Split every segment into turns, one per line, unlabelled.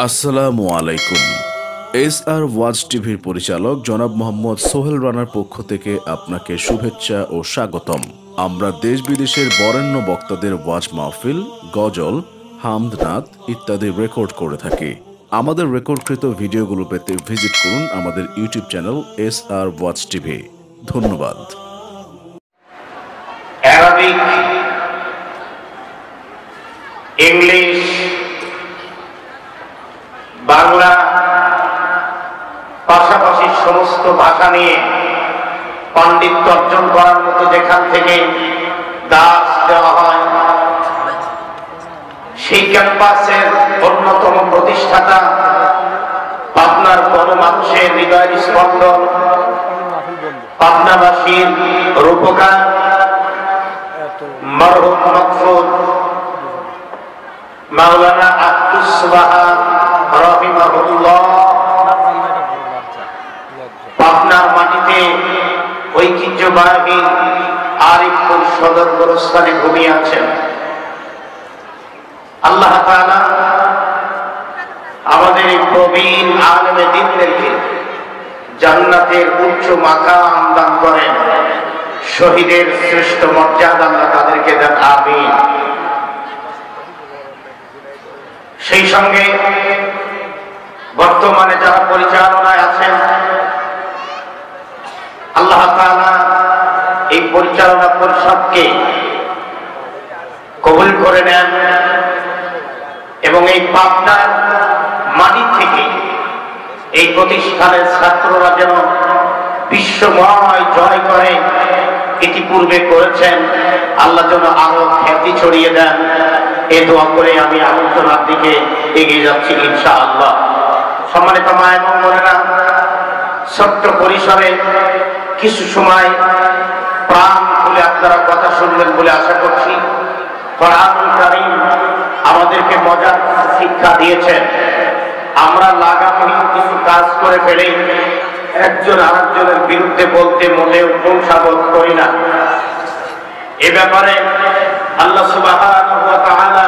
আসসালামু আলাইকুম। SR watch টিভির পরিচালক জনাব মোহাম্মদ সোহেল রানার পক্ষ থেকে আপনাকে শুভেচ্ছা ও স্বাগতম। আমরা দেশ বিদেশের বরেণ্য বক্তাদের ওয়াজ মাহফিল, গজল, হামদনাদ ইত্যাদি রেকর্ড করে থাকি। আমাদের রেকর্ডকৃত ভিডিওগুলো পেতে ভিজিট করুন আমাদের YouTube channel SR watch TV. ধন্যবাদ।
অ্যারাবিক, ইংলিশ, বাংলা পাশাপাশি সমস্ত ভাষা নিয়ে পাণ্ডিত্য অর্জন করার মতো যেখান থেকে দাস দেওয়া হয়, সেই ক্যাম্পাসের অন্যতম প্রতিষ্ঠাতা, পাবনার গণমানুষের হৃদয়ের স্পন্দন, পাবনাবাসীর রূপকার মরহুম মাকফুর মাওলানা আব্দুস সুবহান রাহিমাহুল্লাহ পাবনার মাটিতে ঐতিহ্যবাহী আরিফপুর সদর গোরস্থানে ঘুমিয়ে আছেন। আল্লাহ তাআলা আমাদের এই প্রবীণ আলেমে দ্বীনদেরকে জান্নাতের উচ্চ মাকাম দান করেন, শহীদের শ্রেষ্ঠ মর্যাদা আল্লাহ তাদেরকে দেন, আমিন। সেই সঙ্গে বর্তমানে যারা পরিচালনায় আছেন, আল্লাহ তাআলা এই পরিচালনা পরিষদকে কবুল করে নেন এবং এই পাবনার মাটি থেকে এই প্রতিষ্ঠানের ছাত্ররা যেন বিশ্বময় জয় করে ইতিপূর্বে করেছেন, আল্লাহ যেন আরো খ্যাতি ছড়িয়ে দেন। এই দোয়া করে আমি আলোচনার দিকে এগিয়ে যাচ্ছি ইনশাআল্লাহ। সম্মানিত মা এবং বোনেরা, ছোট্ট পরিসরে কিছু সময় প্রাণ খুলে আপনারা কথা শুনবেন বলে আশা করছি। কোরআনুল কারীম আমাদেরকে মজার শিক্ষা দিয়েছেন। আমরা লাগামহীন কিছু কাজ করে ফেলে একজন আরেকজনের বিরুদ্ধে বলতে মোটেও কুণ্ঠাবোধ করি না। এ ব্যাপারে আল্লাহ সুবহানাহু ওয়া তাআলা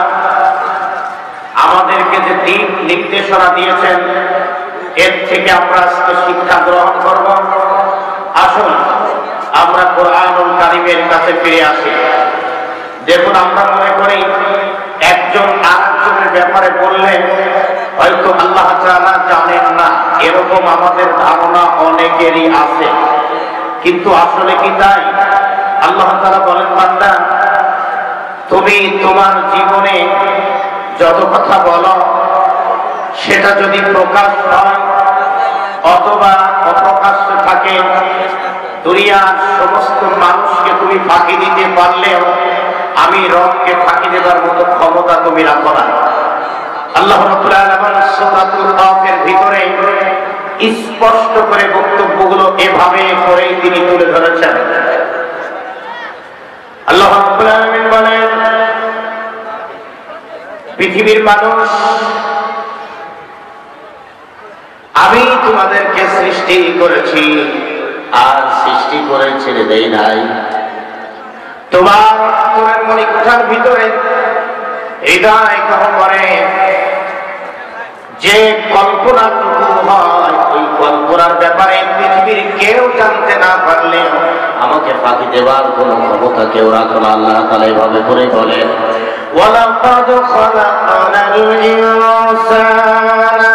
আমাদেরকে যে দিক নির্দেশনা দিয়েছেন, এর থেকে আমরা আজকে শিক্ষা গ্রহণ করব। আসুন আমরা কোরআনুল কারীমের কাছে ফিরে আসি। দেখুন, আমরা মনে করি একজন আরেকজনের ব্যাপারে বললে হয়তো আল্লাহ তাআলা জানেন না, এরকম আমাদের ধারণা অনেকেরই আছে। কিন্তু আসলে কি তাই? আল্লাহ তাআলা বলেন, বান্দা, তুমি তোমার জীবনে যত কথা বলো সেটা যদি প্রকাশ হয় অথবা অপ্রকাশ্য থাকে, দুনিয়ার সমস্ত মানুষকে তুমি ফাঁকি দিতে পারলেও আমি রবকে ফাঁকি দেবার মতো ক্ষমতা তুমি রাখো না। আল্লাহ রাব্বুল আলামিন সূরাতুল কাফের ভিতরে স্পষ্ট করে বক্তব্যগুলো এভাবে করেই তিনি তুলে ধরেছেন। আল্লাহ রাব্বুল আলামিন বলেন, পৃথিবীর মানুষ, আমি তোমাদেরকে সৃষ্টি করেছি আর সৃষ্টি করে ছেড়ে দেই নাই। তোমার অন্তরের মণিকোঠার ভিতরে হৃদয় গহ্বরে যে কল্পনাটুকু হয়, ওই কল্পনার ব্যাপারে পৃথিবীর কেউ জানতে না পারলে আমাকে ফাঁকি দেওয়ার কোন ক্ষমতা কেউ রাখে না। আল্লাহ তাআলা এভাবে করে বলেন, ওয়ালাকাদ খালাকনাল ইনসানা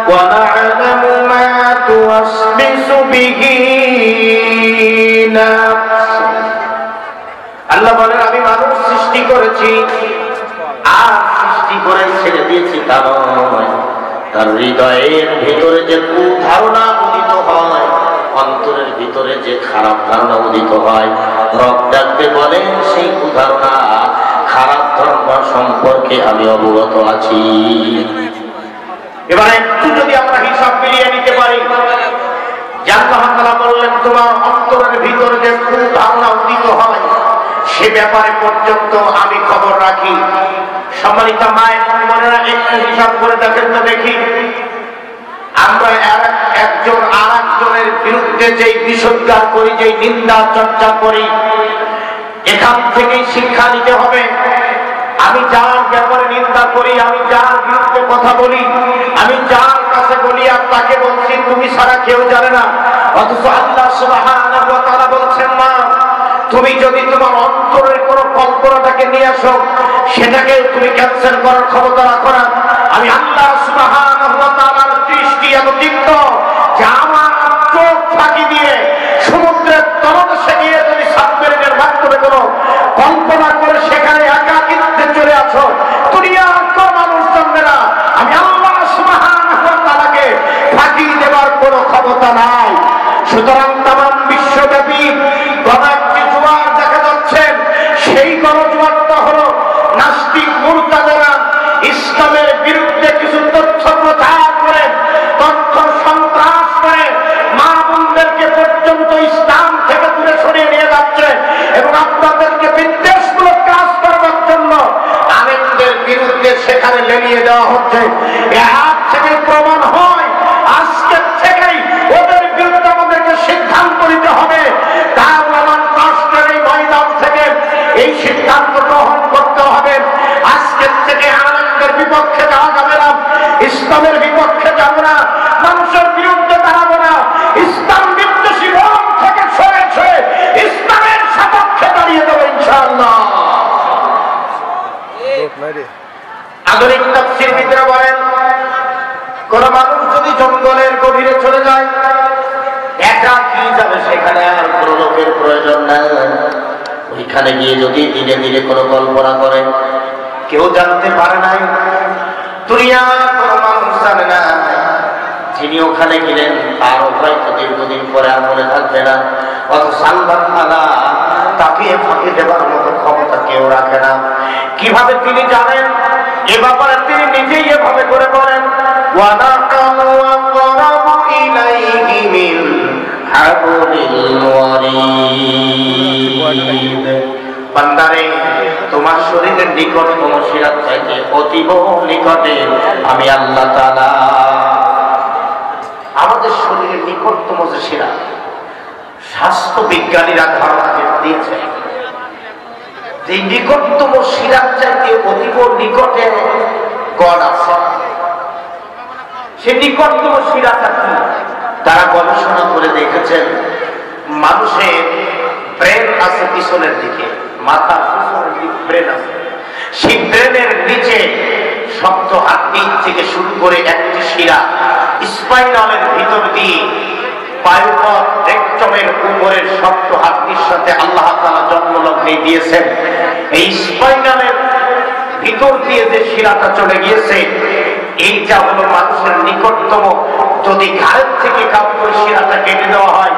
ওয়া না'লামু মা তুওয়াসবিসু বিহি নাফসু। আল্লাহ বলেন, আমি মানুষ সৃষ্টি করেছি আর সৃষ্টি করে ছেড়ে দিয়েছি তা নয়, তার হৃদয়ের ভিতরে যে কুধারণা উদিত হয়, অন্তরের ভিতরে যে খারাপ ধারণা উদিত হয়, রব ডাকতে বলেন সেই কুধারণা খারাপ ধারণা সম্পর্কে আমি অবগত আছি। এবার একটু যদি আমরা হিসাব মিলিয়ে নিতে পারি, যে আল্লাহ তাআলা বললেন তোমার অন্তরের ভিতরে যে কুধারণা উদিত হয় সে ব্যাপারে পর্যন্ত আমি খবর রাখি। সম্মানিত মা এবং বোনেরা, একটু হিসাব করে দেখেন তো দেখি, আমরা একজন আরেকজনের বিরুদ্ধে যেই বিষোদ্গার করি, যেই নিন্দা চর্চা করি, এখান থেকেই শিক্ষা নিতে হবে। আমি যার ব্যাপারে নিন্দা করি, আমি যার বিরুদ্ধে কথা বলি, আমি যার কাছে বলি আর তাকে বলছি তুমি ছাড়া কেউ জানে না, অথচ আল্লাহ সুবহানাহু ওয়া তাআলা বলছেন না, তুমি যদি তোমার অন্তরের কোন কল্পনাটাকে নিয়ে আসো সেটাকে তুমি ক্যান্সেল করার ক্ষমতা রাখো না। আমি আল্লাহ সুবহানাহু ওয়া তাআলার দৃষ্টি এত তীক্ষ্ণ যে আমার চোখ ফাঁকি দিয়ে সমুদ্রের তলদেশে গিয়ে তুমি সাবমেরিনের মাধ্যমে কোনো কল্পনা করে সেখানে একাকিত্বে চলে আসো, দুনিয়ার কোন মানুষ জানবে না। আমি আল্লাহ সুবহানাহু ওয়া তাআলাকে ফাঁকি দেবার কোনো ক্ষমতা নাই। সুতরাং তামাম বিশ্বব্যাপী গণাক্তি জোয়ার দেখা যাচ্ছে, সেই গণজোয়ারটা হলো নাস্তিক মুরতাদরা ইসলামের বিরুদ্ধে কিছু তথ্য প্রচার করে, তথ্য সন্ত্রাস করে মা বোনদেরকে পর্যন্ত ইসলাম থেকে দূরে সরিয়ে নিয়ে যাচ্ছে এবং আপনাদেরকে বিদ্বেষমূলক কাজ করবার জন্য আলেমদের বিরুদ্ধে সেখানে লেলিয়ে দেওয়া হচ্ছে। এর থেকে প্রমাণ হয় আজকের থেকেই ওদের বিরুদ্ধে আমাদেরকে সিদ্ধান্ত নিতে হবে। তার প্রমাণ রাষ্ট্রের এই ময়দান থেকে এই সিদ্ধান্ত গ্রহণ করতে হবে। আজকের থেকে আলেমদের বিপক্ষে যাওয়া যাবে না, ইসলামের বিপক্ষে যাব না, মানুষের বিরুদ্ধে দাঁড়াবো না, ইসলাম বিদ্বেষী রং থেকে সরে সরে ইসলামের সপক্ষে দাঁড়িয়ে দেবো ইনশাআল্লাহ। আধুনিক তাফসীরবিদরা বলেন, কোন মানুষ যদি জঙ্গলের গভীরে চলে যায় একা কি যাবে, সেখানে আর কোনো লোকের প্রয়োজন নাই। ওইখানে গিয়ে যদি ধীরে ধীরে কোনো কল্পনা করে, কেউ জানতে পারে নাই, দুনিয়ার কোনো মানুষ জানে না, যিনি ওখানে গেলেন তারও হয়তো দীর্ঘদিন পরে আর মনে থাকবে না, অথচ আল্লাহ তাআলা তাকে ফাঁকি দেবার মতো ক্ষমতা কেউ রাখে না। কিভাবে তিনি জানেন এ ব্যাপারে তিনি নিজেই এভাবে করে বলেন, ওয়ানাকানু আকরাবু ইলাইহি মিন হাবলিল ওয়ারিদ। বান্দারে, তোমার শরীরের নিকটতম শিরা চাইতে অতীব নিকটে আমি আল্লাহ তাআলা। আমাদের শরীরের নিকটতম যে শিরা, স্বাস্থ্য বিজ্ঞানীরা ধারণা দিয়েছে যে নিকটতম শিরার চাইতে অতীব নিকটে গড় আছে। সে নিকটতম শিরাটা কি তারা গবেষণা করে দেখেছেন, মানুষের ব্রেন আছে পিছনের দিকে, মাথার পিছনের দিকে ব্রেন আছে, সেই ব্রেনের নিচে শক্ত হাড্ডি থেকে শুরু করে একটি শিরা স্পাইনালের ভিতর দিয়ে বায়ুপথ রেকটমের উপরের শক্ত হাড্ডির সাথে আল্লাহ তাআলা জন্মলগ্নে দিয়েছেন। এই স্পাইনালের ভিতর দিয়ে যে শিরাটা চলে গিয়েছে, এইটা হলো মানুষের নিকটতম। যদি ঘাড়ের থেকে কাপড় শিরাটা কেটে দেওয়া হয়,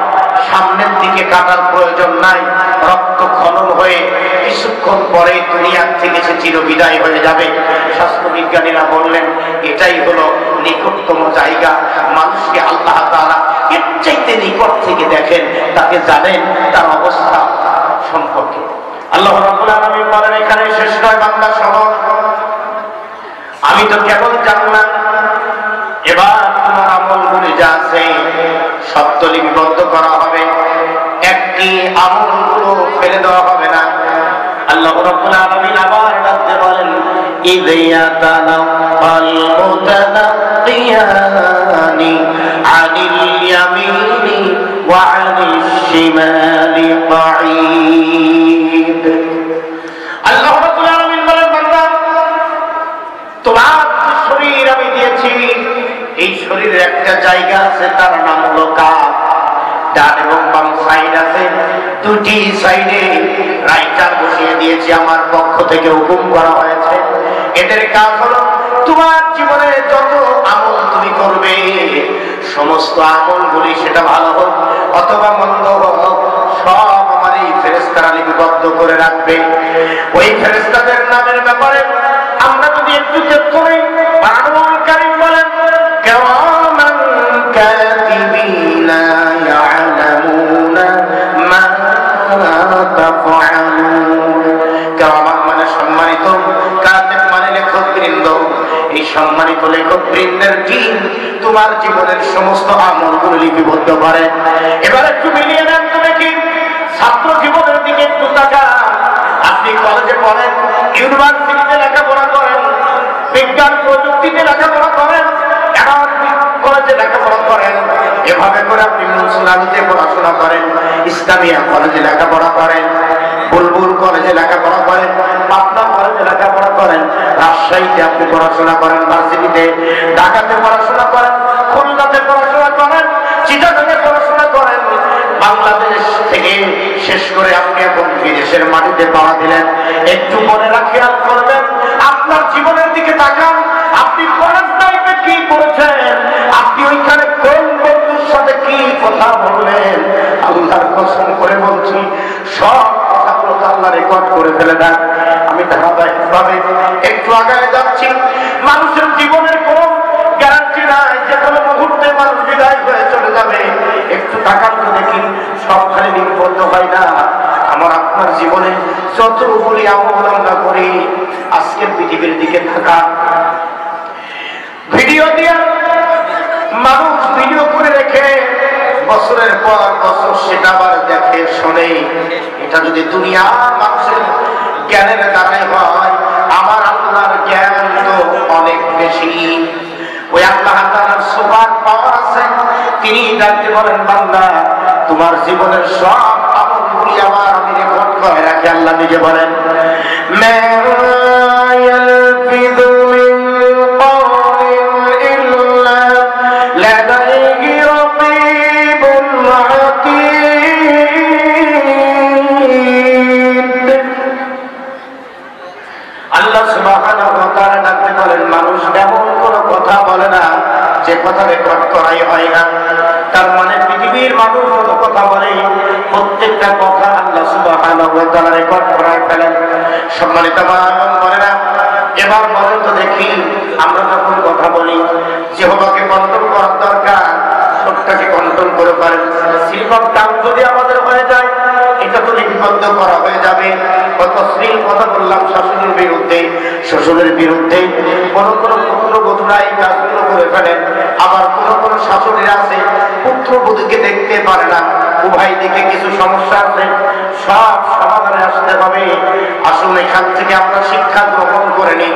সামনের দিকে কাটার প্রয়োজন নাই, রক্ত খনন হয়ে কিছুক্ষণ পরে দুনিয়ার থেকে সে চিরবিদায় হয়ে যাবে। স্বাস্থ্যবিজ্ঞানীরা বললেন এটাই হলো নিকটতম জায়গা। মানুষকে আল্লাহ তাআলা এর চাইতে নিকট থেকে দেখেন, তাকে জানেন তার অবস্থা সম্পর্কে। আল্লাহ রাব্বুল আলামিন বলেন, এখানে শেষ নয় বান্দা শোনো, আমি তো কেবল জানলাম, এবার তোমার আমলগুলি যা আছে সব তো লিপিবদ্ধ করা হবে, একটি আমলগুলো ফেলে দেওয়া হবে না। আল্লাহ রাব্বুল আলামিন আবার ডাকতে বলেন, ইযা তানাক্কাল মুতানাক্কিয়ানি আনিল ইয়ামিনি ওয়া আনিশ শিমালি কাঈদ। আল্লাহ রাব্বুল আলামিন বলেন, বান্দা তোমার শরীর আমি দিয়েছি, এই শরীরের একটা জায়গা আছে, তার নাম হলো কাঁধ। ডান এবং বাম সাইড আছে, দুটি সাইডে রাইটার বসিয়ে দিয়েছি, আমার পক্ষ থেকে হুকুম করা হয়েছে। এদের কাজ হলো তোমার জীবনে যত আমল তুমি করবে, সমস্ত আমলগুলি সেটা ভালো হোক অথবা মন্দ হোক, সব আমার এই ফেরেশতারা লিপিবদ্ধ করে রাখবে। ওই ফেরেশতাদের নামের ব্যাপারে আমরা যদি একটু চেক করি, কুরআনুল কারীম বলেন, কিরামান কাতিবিনা ইয়ালামুনা মা তাফআলুন। কিরামান মানে সম্মানিত, কাতিব মানে লেখকবৃন্দ। এই সম্মানিত লেখকবৃন্দের টিম তোমার জীবনের সমস্ত আমলগুলো লিপিবদ্ধ করে। এবার একটু মিলিয়ে নেন তো দেখি, ছাত্র জীবনের দিকে একটু তাকান। আপনি কলেজে পড়েন, ইউনিভার্সিটিতে লেখাপড়া করেন, বিজ্ঞান প্রযুক্তিতে লেখাপড়া করেন, কলেজে লেখাপড়া করেন, এভাবে করে আপনি মুসলামিতে পড়াশোনা করেন, ইসলামিয়া কলেজে লেখাপড়া করেন, বুলবুল কলেজে লেখাপড়া করেন, পাবনা কলেজে লেখাপড়া করেন, রাজশাহীতে আপনি পড়াশোনা করেন, ভার্সিটিতে, ঢাকাতে পড়াশোনা করেন, খুলনাতে পড়াশোনা করেন, চিটাগাঙে পড়াশোনা করেন, বাংলাদেশ থেকে শেষ করে আপনি এখন বিদেশের মাটিতে পাড়া দিলেন। একটু মনে খেয়াল করবেন, আপনার জীবনের দিকে তাকান, আপনি পরের টাইপে কি করেছেন, আপনি ওইখানে কোন বন্ধুর সাথে কি কথা বললেন। আল্লাহর কসম করে বলছি, সব কথাগুলো আল্লাহ রেকর্ড করে ফেলে দেন। আমি ধারাবাহিকভাবে একটু আগায় যাচ্ছি। মানুষের জীবনের কোনো গ্যারান্টি নাই, যে কোনো মুহূর্তে মানুষ বিদায় হয়ে চলে যাবে। একটু তাকান তো দেখি, সবখানে নির্বন্ধ হয় না। আমার আপনার জীবনে যত বলি আমল আমরা করি, আজকের পৃথিবীর দিকে থাকা ভিডিও দিয়ে মানুষ ভিডিও করে রেখে বছরের পর বছর সেটা আবার দেখে শোনে। এটা যদি দুনিয়া মানুষের জ্ঞানের দ্বারাই হয়, আমার আল্লাহর জ্ঞান তো অনেক বেশি। ওই আল্লাহ তাআলার সুপার পাওয়ার আছে, তিনি ডাকতে বলেন, বান্দা তোমার জীবনের সব আমলগুলি আমার আমি রেকর্ড করে রাখি। আল্লাহ নিজে বলেন, মা ইয়ালফিযু মিন কওলিন ইল্লা লাদাইহি রাকীবুন আতীদ। আল্লাহ সুবহানাহু ওয়া তাআলা ডাকতে বলেন, মানুষ এমন কোন কথা বলে না যে কথা রেকর্ড করাই হয় না। তার মানে পৃথিবীর মানুষ যত কথা বলে, প্রত্যেকটা কথা আল্লাহ সুবহানাহু ওয়া তাআলা রেকর্ড করায় ফেলেন। সম্মানিত ভাইগণ বোনেরা, এবার বলেন তো দেখি, আমরা যখন কথা বলি, জিহ্বাকে কন্ট্রোল করার দরকার, সবটাকে কন্ট্রোল করে পারেন। সিলভার টাং যদি আমাদের হয়ে যায়, এটা তো নিবন্ধ করা হয়ে যাবে। কত শ্লীল কথা বললাম শাশুড়ির বিরুদ্ধে, শ্বশুরের বিরুদ্ধে। কোন কোন পুত্রবধূরা এই কাজগুলো করে ফেলেন, আবার কোন কোন শাশুড়িরা আছে পুত্রবধূকে দেখতে পারে না। উভয় দিকে কিছু সমস্যা আছে, সব সমাধানে আসতে হবে। আসুন এখান থেকে আমরা শিক্ষা গ্রহণ করে নিই।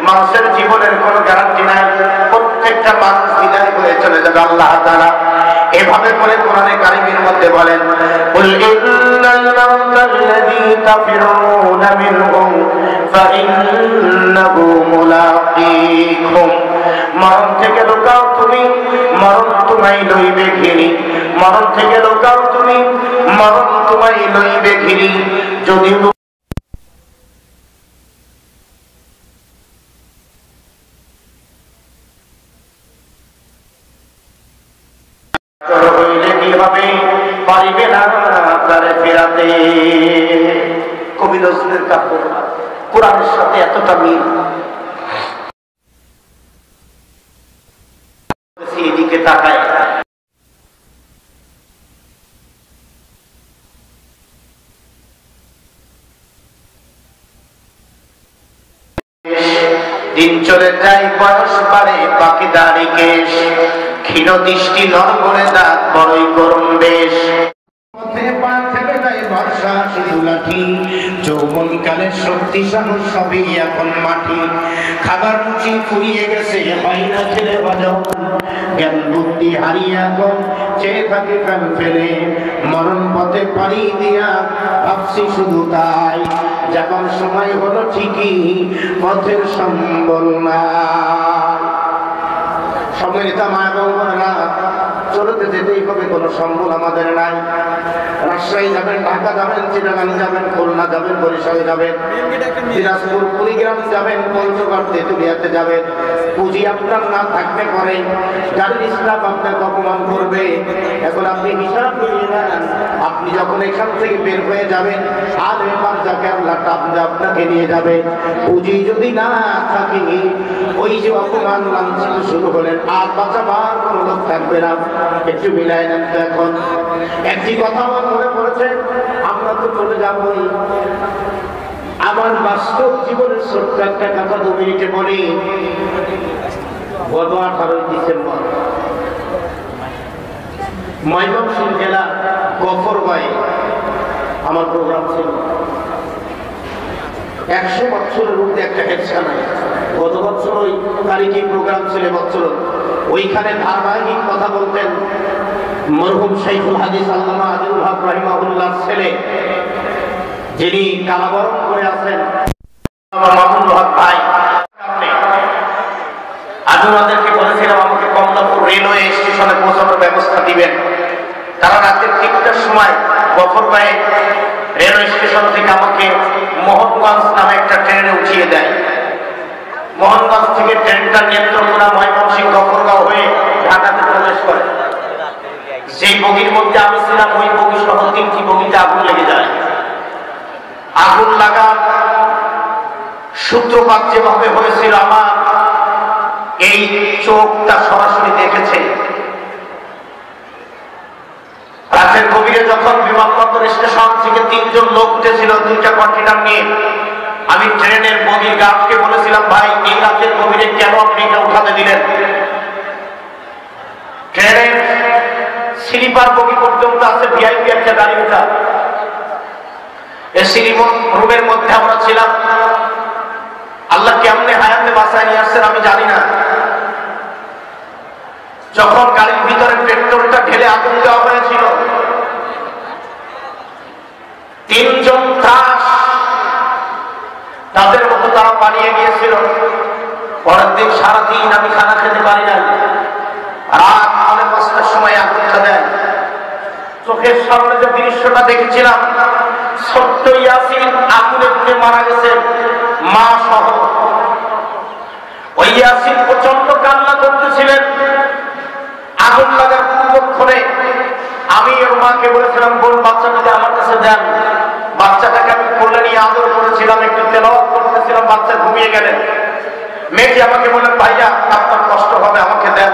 মানুষের জীবনের কোনো গ্যারান্টি নাই, প্রত্যেকটা মানুষ বিদায় হয়ে চলে যাবে। আল্লাহ তাআলা এভাবে করে কোরআনে কারীমের মধ্যে বলেন, কুল ইন্নাল মাউতাল্লাযী তাফিরুনা মিনহু ফাইন্নাহু মুলাকীকুম। মরণ থেকে লুকাও তুমি, মরণ তোমায় লইবে ঘিরি। মরণ থেকে লুকাও তুমি, মরণ তোমায় লইবে ঘিরি। যদি হইলে কি হবে, পারিবে না তারে ফেরাতে। কবি নজরুলের কাব্য কোরআনের সাথে এতটা মিল। এদিকে তাকায়, দিন চলে যায়, বয়স বাড়ে, বাকি দাড়ি কেশ, ক্ষীণ দৃষ্টি নরবরে দাঁত, বড়ই গরম বেশ। যৌবন কালের শক্তি সাহস সবই এখন মাটি। খাবার রুচি ফুরিয়ে গেছে, হয় না ছেলে বাজাও। জ্ঞান বুদ্ধি হারিয়ে এখন চেয়ে থাকে কান ফেলে। মরণ পথে পাড়ি দিয়া ভাবছি শুধু তাই, যখন সময় হলো ঠিকই পথের সম্বল না। সম্মিলিত মা এবং বোনেরা, চলতে যেতেই হবে, কোনো সম্বল আমাদের নাই। রাজশাহী যাবেন, ঢাকা যাবেন, চিটাগাং যাবেন, খুলনা যাবেন, বরিশাল যাবেন, দিনাজপুর, কুড়িগ্রাম যাবেন, পঞ্চগড়, তেঁতুলিয়াতে যাবেন। পুঁজি আপনার না থাকতে পারে, গাড়ির স্টাফ আপনাকে অপমান করবে। এখন আপনি হিসাব করিয়ে নেন, আপনি যখন এখান থেকে বের হয়ে যাবেন, আর এবার যাকে আল্লাহ আপনাকে নিয়ে যাবে। পুঁজি যদি না থাকে, ওই যে অপমান লাঞ্ছিত শুরু হলেন, আর বাঁচাবার কোনো লোক থাকবে না। একটু মিলাই নেন তো। এখন একটি কথা আমার মনে পড়েছে, আমরা তো চলে যাবই। আমার বাস্তব জীবনের ছোট্ট একটা কথা 2 মিনিটে বলি। গত 18 ডিসেম্বর ময়মনসিংহ জেলা গফরগাঁয়ে আমার প্রোগ্রাম ছিল। 100 বছরের মধ্যে একটা হেডসা নাই। গত বছর ওই তারিখী প্রোগ্রাম ছিল বছর, ওইখানে ধারাবাহিক কথা বলতেন মরহুম শাইখুল হাদিস আল্লামা আজিজুল হক রাহিমাহুল্লাহর ছেলে, যিনি কালাবরণ করে আছেন মামুনুল হক ভাই। আজ ওনাদেরকে বলেছিলাম আমাকে কমলাপুর রেলওয়ে স্টেশনে পৌঁছানোর ব্যবস্থা দিবেন। তারা রাতের 3টার সময় গফরগাঁয়ে রেলওয়ে স্টেশন থেকে আমাকে মোহনগঞ্জ নামে একটা ট্রেনে উঠিয়ে দেয়। মোহনগঞ্জ থেকে ট্রেনটা নেত্রকোনা, ময়মনসিংহ, গফরগাঁও হয়ে ঢাকাতে প্রবেশ করে। যেই বগির মধ্যে আমি ছিলাম ওই বগি সহ 3টি বগিতে আগুন লেগে যায়। আগুন লাগা সূত্রপাত যেভাবে হয়েছিল আমার এই চোখটা সরাসরি দেখেছে। রাতের গভীরে যখন বিমানবন্দর স্টেশন থেকে 3জন লোক উঠেছিল 2টা কন্টেনার নিয়ে, আমি ট্রেনের বগির গার্ডকে বলেছিলাম, ভাই এই রাতের গভীরে কেন আপনি এটা উঠাতে দিলেন? ট্রেনের স্লিপার বগি পর্যন্ত আছে ভিআইপি একটা গাড়ি ওঠা। এসি রুমের মধ্যে আমরা ছিলাম। আল্লাহ কেমনে হায়াতে বাঁচায় নিয়ে আসছেন আমি জানি না। যখন গাড়ির ভিতরে পেট্রোলটা ঢেলে আগুন দেওয়া হয়েছিল, 3জন ত্রাস তাদের মতো তারা পালিয়ে গিয়েছিল। পরের দিন সারাদিন আমি খানা খেতে পারি না। রাত 5:30টার সময় আগুনটা দেয়। চোখের সামনে যে দৃশ্যটা দেখেছিলাম, ছোট্ট ইয়াসিন আগুনে পুড়ে মারা গেছে, মা সহ। ওই ইয়াসিন প্রচন্ড কান্না করতেছিলেন। আগুন লাগার পূর্বক্ষণে আমি ওর মাকে বলেছিলাম, বোন বাচ্চাটাকে আমার কাছে দেন। বাচ্চাটাকে আমি কোলে নিয়ে আদর করেছিলাম, একটু তেলাওয়াত করতেছিলাম, বাচ্চা ঘুমিয়ে গেলেন। মেয়েটি আমাকে বললেন, ভাইয়া আপনার কষ্ট হবে, আমাকে দেন।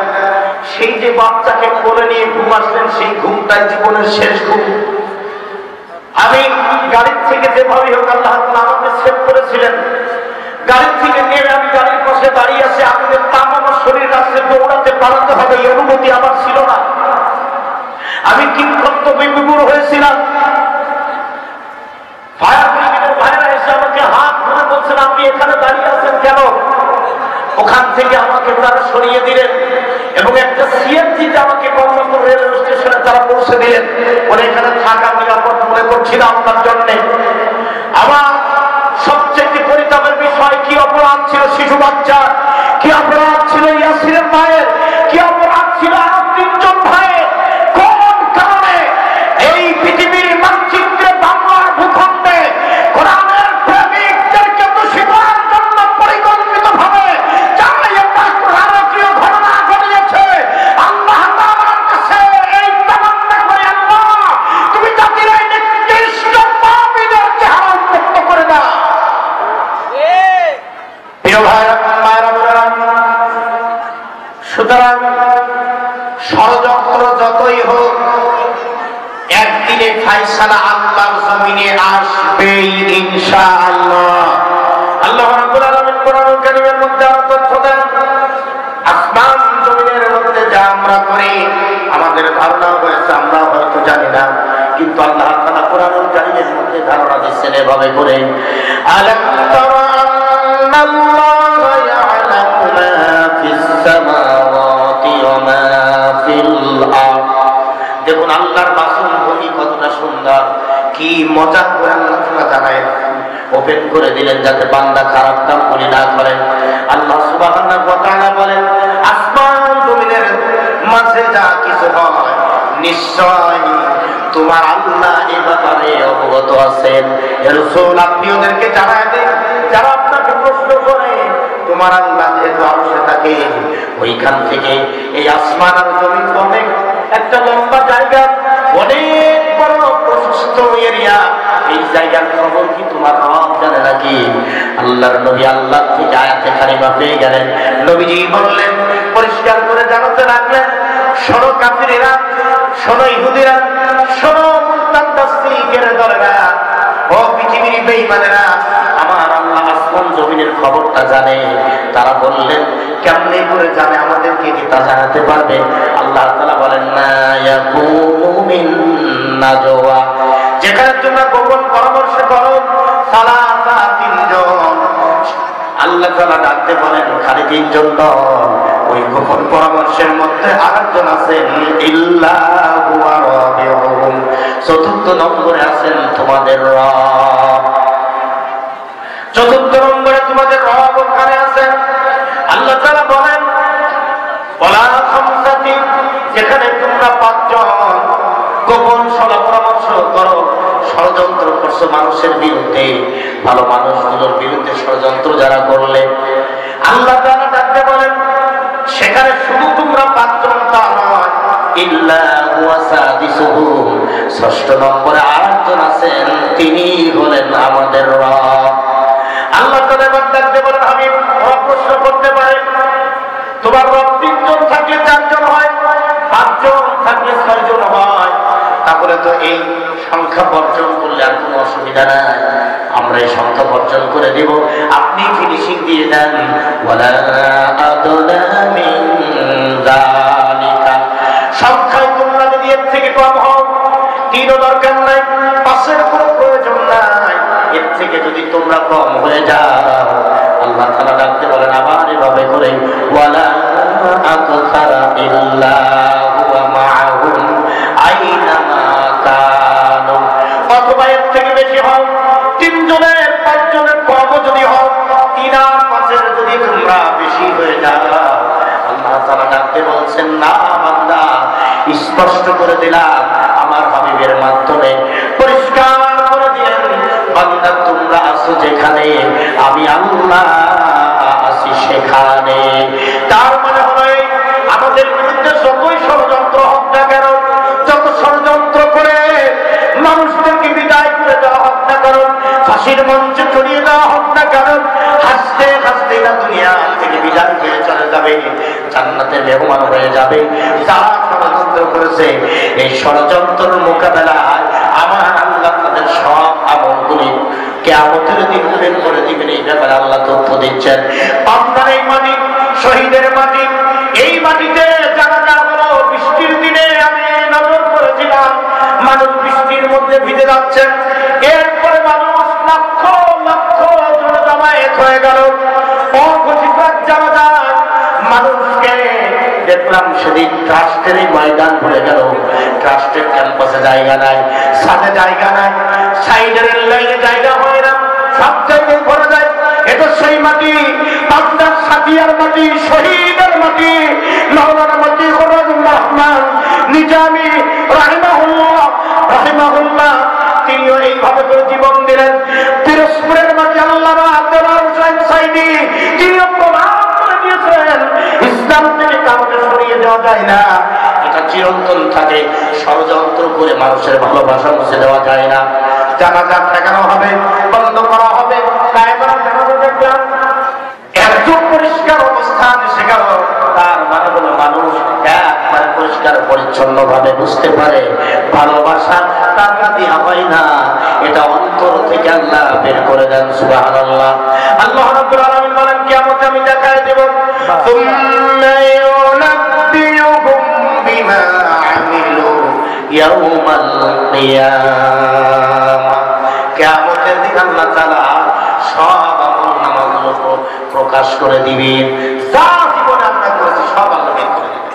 সেই যে বাচ্চাকে কোলে নিয়ে ঘুম আসলেন, সেই ঘুমটাই জীবনের শেষ ঘুম। আমি গাড়ির থেকে যেভাবে হোক আল্লাহ আমাকে সেভ করেছিলেন। গাড়ির থেকে নেমে আমি গাড়ির পাশে দাঁড়িয়ে আছি, আগুনের তাপ আমার শরীর আসছে, দৌড়াতে পালাতে হবে এই অনুমতি আমার ছিল না। আমি কিংকর্ত বিমূঢ় হয়েছিলাম। ফায়ার ব্রিগেডের ভাইরা এসে আমাকে হাত ধরে বলছেন, আপনি এখানে দাঁড়িয়ে আছেন কেন? ওখান থেকে আমাকে তারা সরিয়ে দিলেন এবং একটা সিএনজিতে আমাকে কমলাপুর রেলওয়ে স্টেশনে তারা পৌঁছে দিলেন। ওরা এখানে থাকা নিরাপদ মনে করছিলাম আপনার জন্য। আমার সবচেয়ে পরিতাপের বিষয়, কি অপরাধ ছিল শিশু বাচ্চা, কি অপরাধ ছিল ইয়াসিরের মায়ের, কি অপরাধ ছিল আরো 3জন ভাইয়ের। কোন কারণে এই পৃথিবীর মানচিত্রে বাংলার ভূখণ্ডে কোরআনের প্রেমিকদেরকে দূষিত করার জন্য পরিকল্পিতভাবে রাজকীয় ঘটনা ঘটিয়েছে? আল্লাহ তাআলার কাছে এই তামান্না করে, আল্লাহ তুমি জাতির এই নিকৃষ্ট পাপীদেরকে হারাম মুক্ত করে দাও। প্রিয় ভাইরা, মায়েরা, সুতরাং ষড়যন্ত্র যতই হোক একদিনে ফায়সালা আল্লাহর জমিনে আসবেই ইনশাআল্লাহ। আল্লাহ রাব্বুল আলামিন কোরআনুল কারীমের মধ্যে আরো তথ্য দেন, আসমান জমিনের মধ্যে যা আমরা করি আমাদের ধারণা হয়েছে, আমরা হয়তো জানি না, কিন্তু আল্লাহ তাআলা কোরআনুল কারীমের মধ্যে ধারণা দিচ্ছেন এভাবে করে, আলাম তারা আন্নাল্লাহা ইয়ালামু মা ফিস সামাওয়াতি ওয়া মা ফিল আরদ। দেখুন আল্লাহর বাসনভূমি কতটা সুন্দর, কি মজা করে আল্লাহ তাআলা জানায়, ওপেন করে দিলেন যাতে বান্দা খারাপ কাম করে না করে। আল্লাহ সুবহানাহু ওয়া তাআলা বলেন, আসমান জমিনের মাঝে যা কিছু হয় নিশ্চয় তোমার আল্লাহ এই ব্যাপারে অবগত আছেন। হে রাসূল, আপনি ওদেরকে জানায় দিন যারা আপনাকে প্রশ্ন করে, তোমার আল্লাহ যেহেতু আরশে থাকে, ওইখান থেকে এই আসমান আর জমিন অনেক একটা লম্বা জায়গা, অনেক বড় প্রশস্ত এরিয়া। এই জায়গার খবর কি তোমার রব জানে নাকি? আল্লাহর নবী আল্লাহ থেকে আয়াতে কারিমা পেয়ে গেলেন। নবীজি বললেন, পরিষ্কার করে জানাতে লাগলেন, শোনো কাফিরেরা, শোনো ইহুদিরা, শোনো মুরতাদ নাস্তিকের দলেরা, ও পৃথিবীর বেঈমানেরা, আমার আল্লাহ আসমান জমিনের খবরটা জানে। তারা বললেন, কেমনে করে জানে, আমাদেরকে কি তা জানাতে পারবে? আল্লাহ তাআলা বলেন, মা ইয়াকুমু মিন নাজওয়া যেখানে তোমরা গোপন পরামর্শ করো সালাসা তিনজন, আল্লাহ তাআলা ডাকতে বলেন খালি তিনজন নয়, ওই গোপন পরামর্শের মধ্যে আরেকজন আছেন ইল্লাহু ওয়া রাবিউহুম, চতুর্থ নম্বরে আছেন তোমাদের রব। চতুর্থ নম্বরে তোমাদের রব ওখানে আছেন। আল্লাহ তাআলা বলেন ওয়ালা খামসাতি, যেখানে তোমরা পাঁচজন গোপন সলা পরামর্শ করো, ষড়যন্ত্র করছো মানুষের বিরুদ্ধে, ভালো মানুষগুলোর বিরুদ্ধে ষড়যন্ত্র যারা করলে, আল্লাহ তাআলা ডাকতে বলেন সেখানে শুধু তোমরা পাঁচজন তা নয়, ইল্লা হুয়া সাদিসুহুম, ষষ্ঠ নম্বরে আরেকজন আছেন, তিনি হলেন আমাদের রব। আল্লাহ তাআলা এবার ডাকতে বলেন হাবিব, ওরা প্রশ্ন করতে পারে তোমার রব তিনজন থাকলে চারজন হয়, পাঁচজন থাকলে ছয়জন হয়, তাহলে তো এই সংখ্যা বর্জন করলে আর কোনো অসুবিধা নাই, আমরা এই সংখ্যা বর্জন করে দেব, আপনি ফিনিশিং দিয়ে দেন। ওয়ালা আদনা মিন যালিকা, সংখ্যায় তোমরা যদি এর থেকে কম হও, তিনও দরকার নাই, পাঁচের কোনো প্রয়োজন নাই, এর থেকে যদি তোমরা কম হয়ে যাও, আল্লাহ তাআলা ডাকতে বলেন আবার এভাবে করে ওয়ালা আকসারা ইল্লা হুয়া মাআহুম আইনামা কানু, অথবা এর থেকে বেশি হও, তিনজনের পাঁচজনের কমও যদি হও, তিন আর পাঁচের যদি তোমরা বেশি হয়ে যাও, আল্লাহ তাআলা ডাকতে বলছেন না বান্দা, স্পষ্ট করে দিলাম আমার হাবিবের মাধ্যমে, পরিষ্কার করে দিলেন বান্দা তোমরা আছো যেখানে আমি আল্লাহ আছি সেখানে। তার মানে হলো আমাদের বিরুদ্ধে যতই ষড়যন্ত্র হোক না কেন, যত ষড়যন্ত্র করে মানুষদেরকে বিদায় করে দেওয়া হোক না কারণ, ফাঁসির মঞ্চে চড়িয়ে দেওয়া হোক না কারণ, হাসতে হাসতে না দুনিয়া থেকে বিদায় হয়ে চলে যাবে, জান্নাতের মেহমান হয়ে যাবে। যারা ষড়যন্ত্র করেছে এই ষড়যন্ত্রের মোকাবেলায় আমার আল্লাহ তাদের সব আমলগুলি কিয়ামতের দিন বের করে দিবেন, এই ব্যাপারে আল্লাহ তথ্য দিচ্ছেন। আপনার এই মাটি শহীদের মাটি, এই মাটিতে জানাজা হলো বৃষ্টির দিনে আমি নজর করেছিলাম, মানুষ বৃষ্টির মধ্যে ভিজে যাচ্ছেন, এরপরে মানুষ লক্ষ লক্ষ জনে জমায়েত হয়ে গেল, অঘোষিত জানাজা মানুষকে দেখলাম সেদিন ট্রাস্টের ময়দান ভরে গেল, ট্রাস্টের ক্যাম্পাসে জায়গা নাই, সাথে জায়গা নাই, সাইডের লাইনে জায়গা হয় না, সব জায়গায় ভরে যায়। এটা সেই মাটি, বাগদার সাথিয়ার মাটি, শহীদের মাটি, মাওলানা মাটি ফজলুর রহমান নিজামী রাহিমাহুল্লাহ তিনিও এইভাবে করে জীবন দিলেন। পিরোজপুরের মাটি আল্লামা দেওয়ার হোসেন সাইদি তিনিও প্রমাণ করে দিয়েছেন ইসলাম থেকে কাউকে সরিয়ে দেওয়া যায় না, এটা চিরন্তন থাকে, ষড়যন্ত্র করে মানুষের ভালোবাসা মুছে দেওয়া যায় না। জানাজা ঠেকানো হবে, বন্ধ করা হবে, কায়দার জানাজা দেখলাম এত পরিষ্কার অবস্থান এসে গেল, তার মানে হলো মানুষ একবারে পরিষ্কার পরিচ্ছন্ন ভাবে বুঝতে পারে ভালোবাসা টাকা দেওয়া হয় না, এটা অন্তর থেকে আল্লাহ বের করে দেন। সুবহানাল্লাহ। আল্লাহ রাব্বুল আলামিন বলেন কিয়ামতে আমি দেখায় দেব, সুম্মা ইউনাব্বিউহুম বিমা আমিলু ইয়াউমাল কিয়ামা, কিয়ামতের দিন আল্লাহ তাআলা সব আমলনামাগুলো প্রকাশ করে দিবেন, যা জীবনে আমরা করেছি সব আল্লাহ বের করে দিবেন।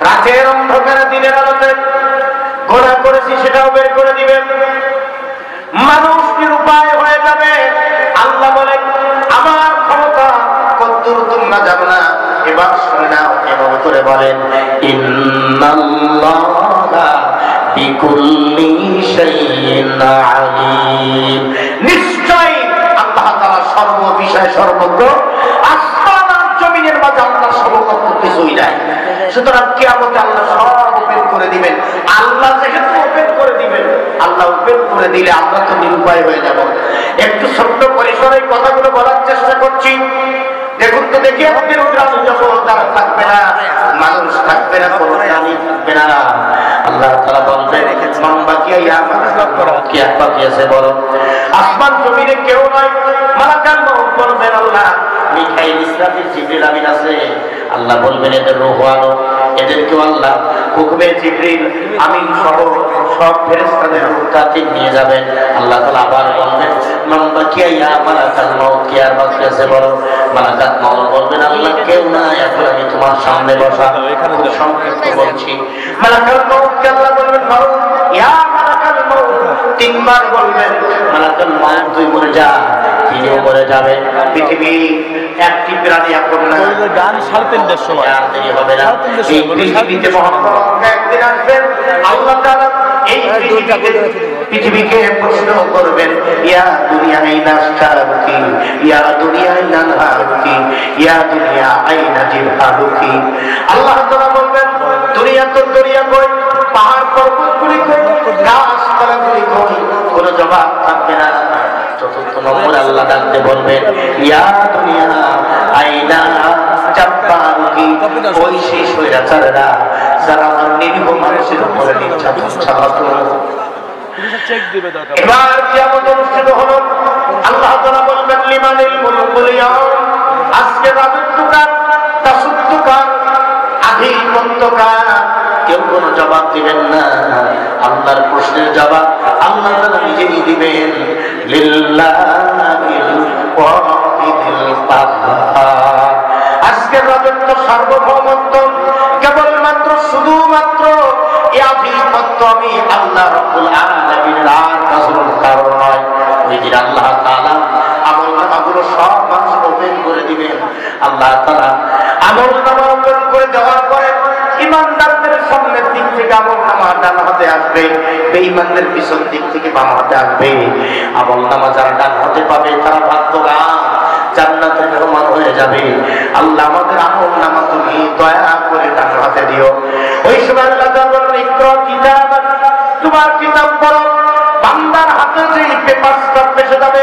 রাতের অন্ধকারে দিনের আলোতে গোনা করেছি সেটাও বের করে দিবেন, মানুষ নিরুপায় হয়ে যাবে। আল্লাহ বলেন আমার ক্ষমতা কতদূর তোমরা জানো না, এবার শুনে নাও, এভাবে করে বলেন ইন্নাল্লাহা বিকুল্লি শাইইন আলীম, নিশ্চয়ই আল্লাহ তাআলা সর্ব বিষয় সর্বজ্ঞ, আসমান আর জমিনের মাঝে আল্লাহর সমকক্ষ কিছুই নাই। সুতরাং কিয়ামতে আল্লাহ সব ওপেন করে দিবেন। আল্লাহ যেহেতু ওপেন করে দিবেন, আল্লাহ ওপেন করে দিলে আমরা তো নিরুপায় হয়ে যাব। একটু ছোট্ট পরিসরে কথাগুলো বলার চেষ্টা করছি। দেখুন তো দেখি আমাদের গ্রাম জগৎ আর থাকবে না, মানুষ থাকবে না, কোনো প্রাণী থাকবে না। আল্লাহ তাআলা বলবেন মান বাকিয়া ইয়া মালাকুল কি বাকি আছে বলো, আসমান জমিনে কেউ নাই, মালাকুল মউত বলবেন আল্লাহ মিকাইল ইসরাফিল জিবরিল আমিন আছে। আল্লাহ বলবেন এদের রূহ আনো, এদেরকেও আল্লাহ হুকুমে জিবরিল আমিন সহ সব ফেরেশতাদের রূহ তাতির নিয়ে যাবেন। আল্লাহ তাআলা আবার বলবেন মান বাকিয়া ইয়া মালাকাল মাউত, কি আর বাকি আছে বলো? মালাকাত মাউত বলবেন আল্লাহ কেউ নাই, এখন আমি তোমার সামনে বসা। খুব সংক্ষিপ্ত বলছি। মালাকাল মাউত কে আল্লাহ বলবেন মাউত ইয়া মালাকাল মাউত, তিনবার বলবেন মালাকাল মাউত, তুই মরে যা, তিনিও মরে যাবে। পৃথিবী একটি প্রাণী এখন না,
গান 3:30 সময়
আর দেরি হবে না। এই পৃথিবীতে মুহাম্মদ একদিন আসবেন। আল্লাহ তাআলা এই পৃথিবীকে প্রশ্ন করবেন ইয়া দুনিয়া আইনা শারুকি, ইয়া দুনিয়া আইনা নারুকি, ইয়া দুনিয়া আইনা জিবহালুকি। আল্লাহ তাআলা বলবেন দুনিয়া তো দরিয়া কই, পাহাড় পর্বতগুলি কই, গাছপালাগুলি কই, কোনো জবাব থাকবে না। চতুর্থ নম্বরে আল্লাহ ডাকতে বলবেন ইয়া দুনিয়া আইনা জাব্বারুকি, ওই সেই স্বৈরাচাররা যারা আমার নিরীহ মানুষের উপরে নির্যাতন চালাতো। এবার কিয়ামত অনুষ্ঠিত হলো। আল্লাহ তাআলা বলবেন লিমানিল মুলকুল ইয়াউম, আজকে রাজত্ব কার, দাসত্ব কার, আধিপত্য কার? কেউ কোনো জবাব দিবেন না। আল্লাহর প্রশ্নের জবাব আল্লাহ তাআলা নিজেই দিবেন। লিল্লাহিল ওয়াহিদিল কাহ্হার, আজকে রাজত্ব সার্বভৌমত্ব কেবলমাত্র শুধুমাত্র এই আধিপত্য আমি আল্লাহ রাব্বুল আলামিনের আর কারণ কারণ নয়। ওই দিন আল্লাহ তাআলা আমলনামাগুলো সব মানুষ ওপেন করে দিবেন। আল্লাহ তাআলা আমলনামা ওপেন করে দেওয়ার পরে ইমানদারদের সামনের দিক থেকে আমলনামা ডান হাতে আসবে, বেঈমানদের পিছন দিক থেকে বাম হাতে আসবে। আমলনামা যারা ডান হাতে পাবে তারা ভাগ্যবান, জান্নাতের মেহমান হয়ে যাবে। আল্লাহ আমাদের আমলনামা তুমি দয়া করে ডান হাতে দিও। ওই সময় আল্লাহ তাআলা বলেন ইকরা কিতাবাক, তোমার কিতাব পড়ো। বান্দার হাতে যে পেপারসটা পেয়ে যাবে,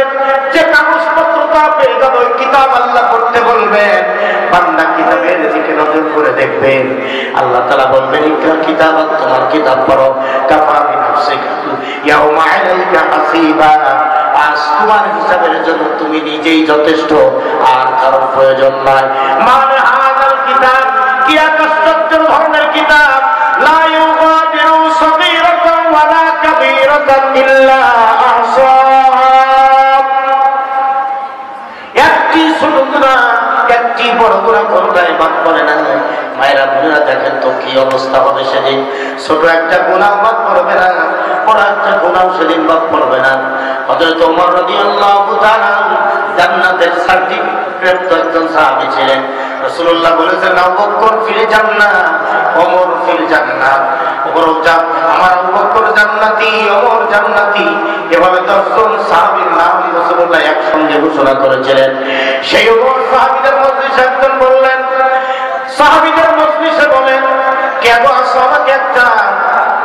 যে কাগজপত্রটা পেয়ে যাবে, ওই কিতাব আল্লাহ পড়তে বলবেন। বান্দা কিতাবের দিকে নজর করে দেখবেন। আল্লাহ তাআলা বলবেন ইকরা কিতাবাক, তোমার কিতাব পড়ো। কাফা বিনাফসিকা ইয়াউমা আলাইকা হাসিবা, আজ তোমার হিসাবের জন্য তুমি নিজেই যথেষ্ট, আর কারোর প্রয়োজন নাই। মানে হাযাল কিতাব, কি আশ্চর্য ধরনের কিতাব! লা ইউগাদিরু সগীরাতান ওয়ালা কাবীরাতান ইল্লা আহসাহা, একটি ছোট গুনাহ একটি বড় গুনাহ কোনটাই বাদ পড়ে না। মায়েরা বোনেরা দেখেন তো কি অবস্থা হবে সেদিন। ছোট একটা গুনাহ বাদ পড়বে না, বড় একটা গুনাহ সেদিন বাদ পড়বে না। হযরত ওমর রাদিয়াল্লাহু তাআলা জান্নাতের সার্টিফিকেট একজন সাহাবী ছিলেন। রাসূলুল্লাহ বলেছেন আবু বকর ফিল জান্নাহ, ওমর ফিল জান্নাহ। ওমর আমার আবু বকর জান্নাতি, ওমর জান্নাতি, এভাবে 10 জন সাহাবীর নাম রাসূলুল্লাহ একসঙ্গে ঘোষণা করেছিলেন। সেই ওমর সাহাবীদের মজলিসে একজন বললেন, সাহাবীদের মজলিসে বলেন কেন আসো, আমাকে একটা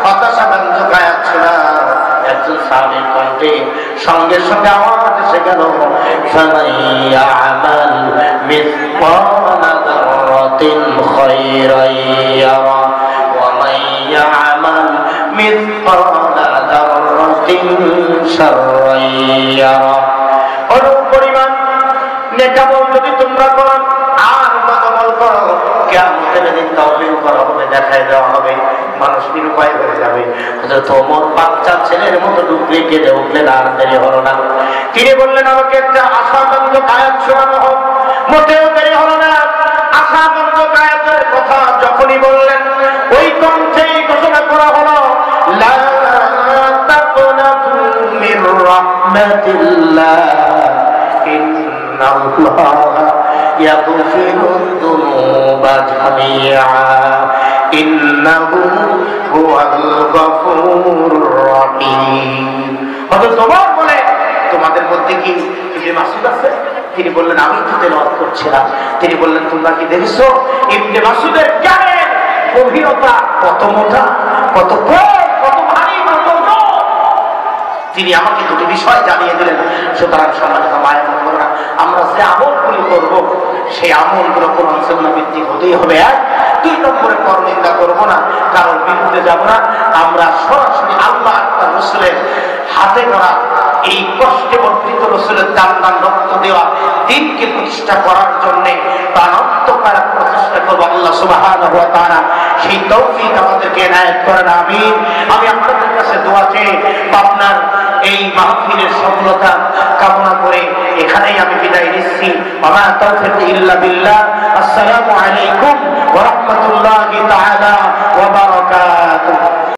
হতাশা ব্যঞ্জক আয়াত শোনাও। একজন সাহাবীর কণ্ঠে সঙ্গে সঙ্গে আওয়াজ এসে গেল ফামাইয়ামাল মিসকালা যাররাতিন খায়রান ইয়ারা ওয়া মাইয়ামাল মিসকালা যাররাতিন শাররান ইয়ারা। অনুপ পরিমাণ নেকামল যদি তোমরা করো আর বদমল করো, কিয়ামতের দিন তাওফিক করা হবে, দেখায় দেওয়া হবে, মানুষ নিরুপায় হয়ে যাবে। হযরত ওমর বাচ্চা ছেলের মতো ডুবরে কেঁদে উঠলেন। আর দেরি হলো না, তিনি বললেন আমাকে একটা আশাব্যঞ্জক আয়াত শোনানো হোক। মোটেও দেরি হলো না। আশাব্যঞ্জক আয়াতের কথা যখনই বললেন, ওই কণ্ঠেই ঘোষণা করা হলো লা তাকুনাতু মির রাহমাতিল্লাহ ইন্নাল্লাহা ইয়াগফিরুদ যুনুবা জামিআ ইন্নাহু হুয়াল গফুরুর রহিম। হযরত ওমর বলে তোমাদের মধ্যে কি ইবনে মাসউদ আছে? তিনি বললেন আমি তো তেলাওয়াত করছিলাম। তিনি বললেন তোমরা কি দেখছো ইবনে মাসউদের জ্ঞানের গভীরতা কত মোটা, কত বড়, কত ভারী, কত ওজন! তিনি আমাকে দুটি বিষয় জানিয়ে দিলেন। সুতরাং সম্মানিত মায়ের বোনেরা, আমরা যে আমলগুলো করব সেই আমলগুলো কোরআন সুন্নাহ ভিত্তিক হতেই হবে। এক, 2 নম্বরে পরনিন্দা করব না, কারোর বিরুদ্ধে যাব না। আমরা সরাসরি আল্লাহ আর রাসূলের হাতে গড়া এই কষ্টে বর্ধিত রাসূলের জান রক্ত দেওয়া দ্বীনকে প্রতিষ্ঠা করার জন্য প্রাণান্তকার প্রচেষ্টা করব। আল্লাহ সুবহানাহু ওয়া তাআলা সেই তৌফিক আমাদেরকে এনায়েত করেন, আমিন। আমি আপনাদের কাছে দোয়া চেয়ে আপনার এই মাহফিলের সফলতা কামনা করে এখানেই আমি বিদায় নিচ্ছি। ওয়া তাওফিক ইল্লা বিল্লাহ। আসসালামু আলাইকুম ওয়া রাহমাতুল্লাহি তাআলা ওয়া বারাকাতুহু।